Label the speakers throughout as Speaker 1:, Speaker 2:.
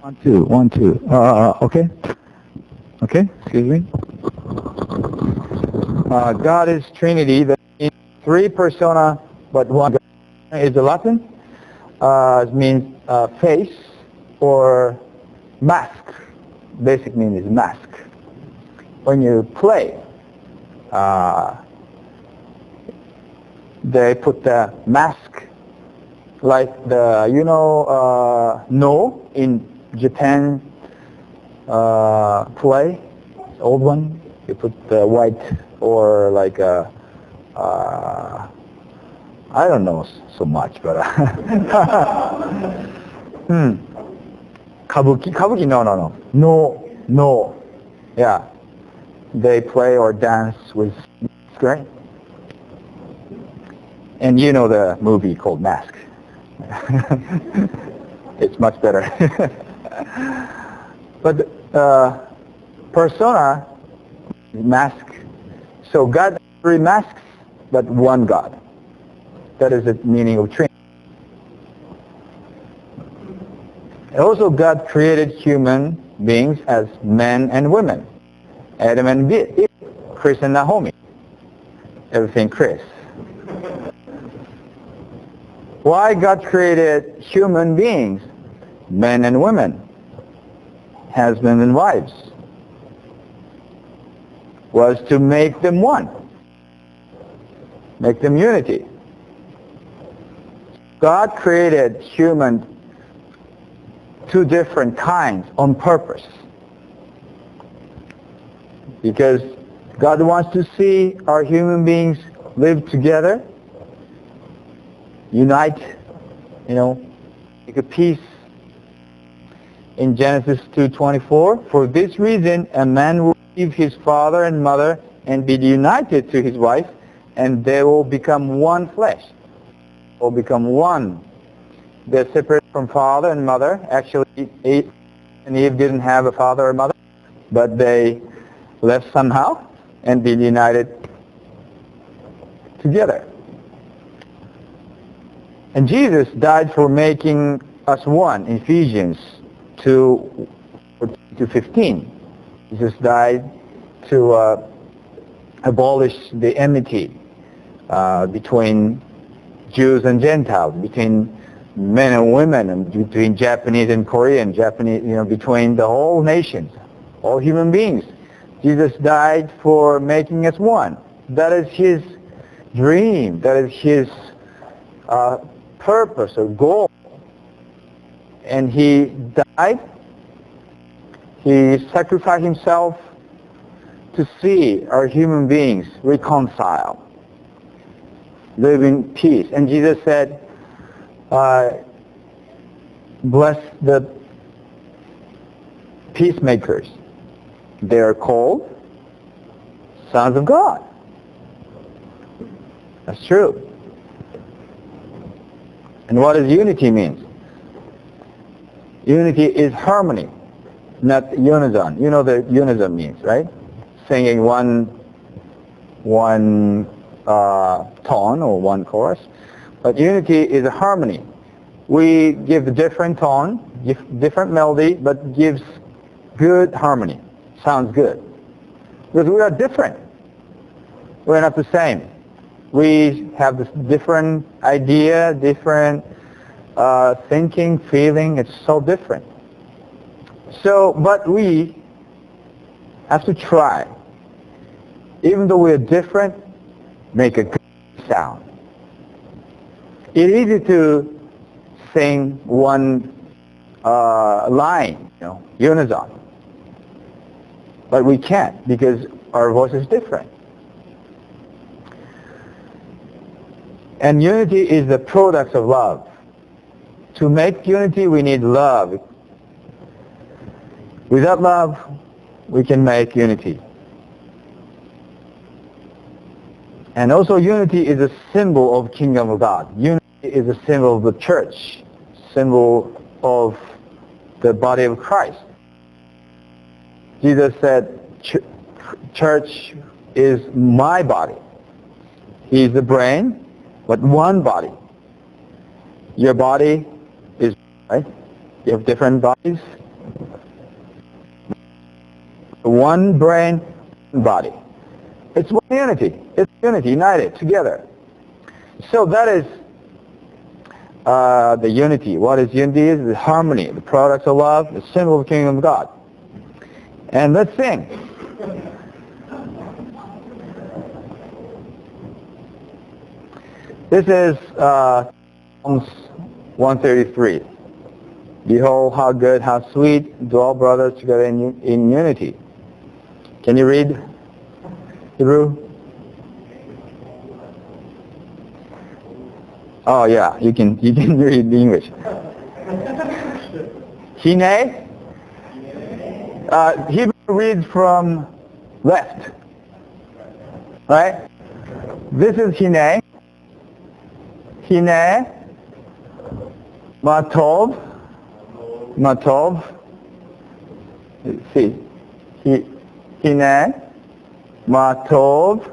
Speaker 1: 1, 2, 1, 2. Okay. Okay, excuse me. God is Trinity. That means three persona, but one God is the Latin. It means face or mask. Basic meaning is mask. When you play, they put the mask like the, no in Japan play, old one. You put the white or like a, I don't know so much, but kabuki, no, yeah. They play or dance with mask, and you know the movie called Mask. It's much better. But persona, mask. So God has three masks, but one God. That is the meaning of Trinity. And also God created human beings as men and women. Adam and Eve, Chris and Naomi. Everything Chris. Why God created human beings, men and women, husbands and wives, was to make them one, make them unity. God created human two different kinds on purpose, because God wants to see our human beings live together, unite, make a peace. In Genesis 2:24, for this reason a man will leave his father and mother and be united to his wife, and they will become one flesh, will become one. They're separate from father and mother. Actually, Adam and Eve didn't have a father or mother, but they left somehow and be united together. And Jesus died for making us one, Ephesians 2:15. Jesus died to abolish the enmity between Jews and Gentiles, between men and women, and between Japanese and Korean, between the whole nations, all human beings. Jesus died for making us one. That is his dream. That is his purpose or goal. And he died. He sacrificed himself to see our human beings reconcile, live in peace. And Jesus said, bless the peacemakers. They are called sons of God. That's true. And what does unity mean? Unity is harmony, not unison. You know what unison means, right? Singing one tone or one chorus. But unity is a harmony. We give a different tone, different melody, but gives good harmony. Sounds good. Because we are different. We're not the same. We have this different idea, different thinking, feeling. It's so different. So, but we have to try. Even though we're different, make a good sound. It's easy to sing one line, unison. But we can't because our voice is different. And unity is the product of love. To make unity, we need love. Without love, we can make unity. And also unity is a symbol of Kingdom of God. Unity is a symbol of the church, symbol of the body of Christ. Jesus said, church is my body. He is the brain, but one body. Your body is, right? You have different bodies, One brain, one body. It's one unity. It's unity, united, together. So that is the unity. What is unity? Is the harmony, the products of love, the symbol of the kingdom of God. And let's sing. This is Psalms 133. Behold, how good, how sweet, dwell brothers together in unity. Can you read Hebrew? Oh yeah, you can read the English. Hine? Hebrew reads from left. Right? This is Hine. Hine. Matov. Matov. See. Hine. Matov.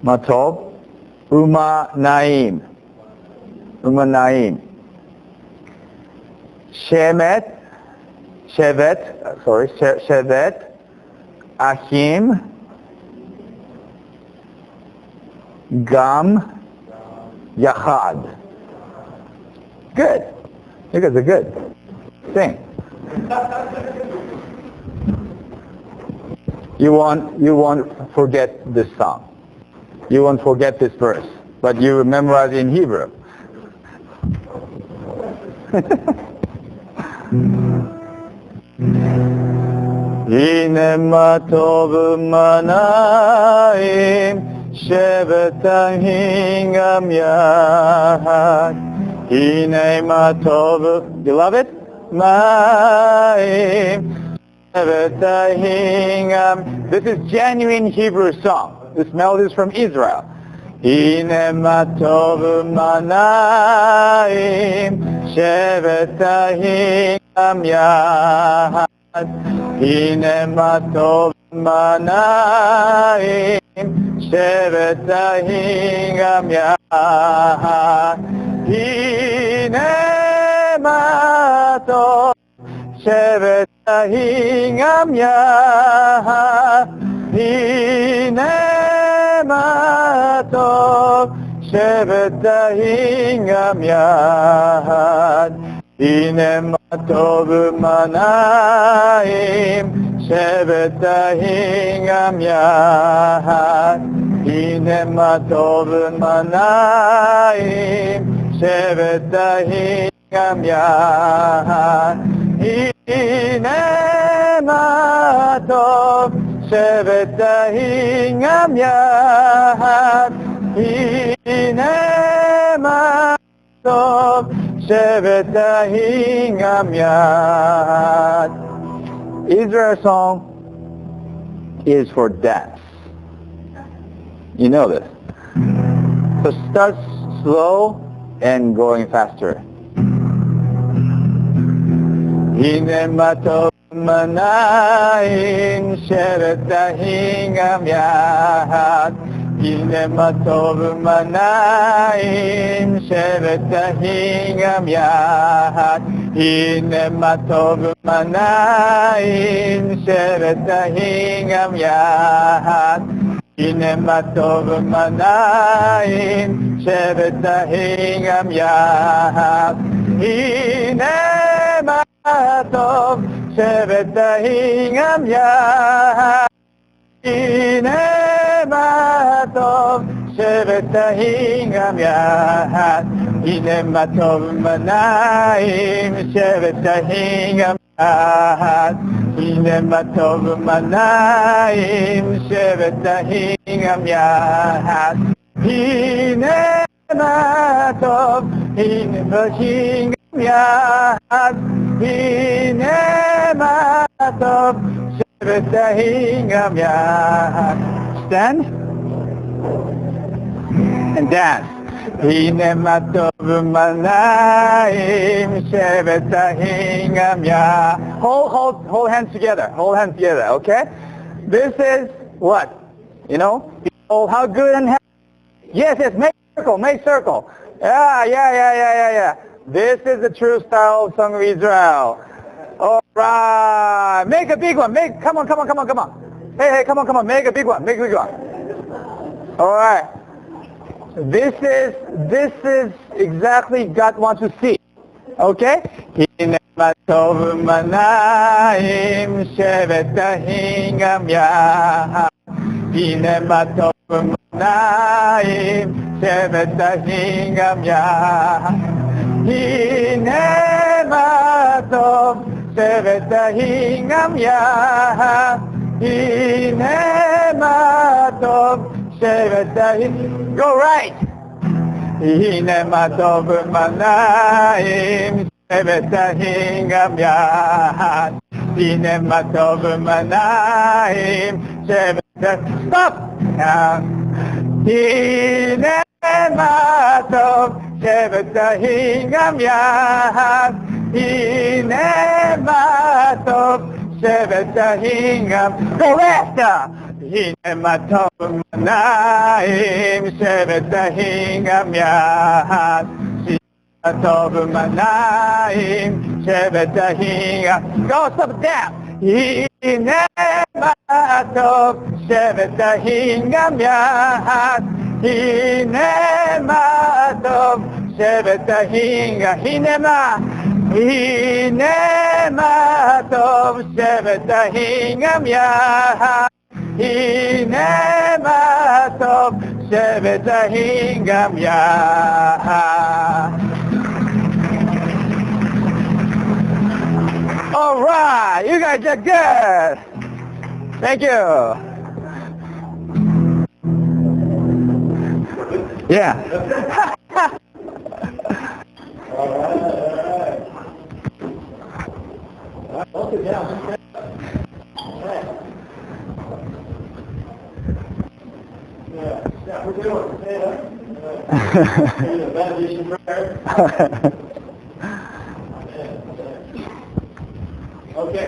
Speaker 1: Matov. Uma Naim. Uma Naim. Shevet. Achim. Gam. Yachad. Good. You guys are good. Sing. You won't forget this song. You won't forget this verse, but you memorize it in Hebrew. Hine matov manaim shevet ahingam yahad. Hine matov, beloved, maim shevet ahingam. This is genuine Hebrew song. This melody is from Israel. Hine matov manaim shevet ahingam yahad. Hine matov manaim shevet ahingam yahad. Hine matov shevet ahingam yahad. Hine matov shevet ahingam yahad. Hine matov manaim shevet ahingam yahad. Hine matov manaim shevet ahingam yahad. Hine matov shevet ahingam yahad. Hine matov shevet ahingam yahad. Israel song is for dance. You know this. So start slow and going faster. Hine matov manaim shevet ahingam yahad. Hine matov manaim shevet ahingam yahad. Hine matov manaim shevet ahingam yahad. Hine matov manaim shevet ahingam yahad. Hine matov shevet ahingam yahad. Hine matov shevet ahingam yahad. Hine matov manaim shevet ahingam yahad. Hine matov manaim shevet ahingam yahad. Hine matov ahingam yahad. Hine matov shevet ahingam yahad. Stand and dance. Hine matov manaim shevet ahingam yahad. Hold hands together. Hold hands together, okay? This is what? You know? Behold, how good and happy. Yes, make circle. Yeah. This is the true style of Song of Israel. All right. Make a big one. Come on. Hey, come on. Make a big one. All right. This is exactly God wants to see. Okay? Hinema tov manayim shevet hingam ya. Hinema tov manayim shevet hingam ya. Hinema tov shevet hingam ya. Hinema tov shevet hingam. Go right. Hinema tov manayim shevet hingam ya. Hinema tov manayim shevet. Stop. Hinema tov shevet hingam ya. Hinema tov shevet hingam. Correct. Hinema tov manayim shevet hingam ya. Hinema tov manayim shevet hingam. Go stop down. Hinema tov shevet hingam ya. Hinema tov shevet hingam. Hinema tov shevet hingam ya. Hinema tov shevet hingam ya. All right, you guys are good. Thank you. Yeah.
Speaker 2: Yeah, we're doing it. Benediction prayer. Okay.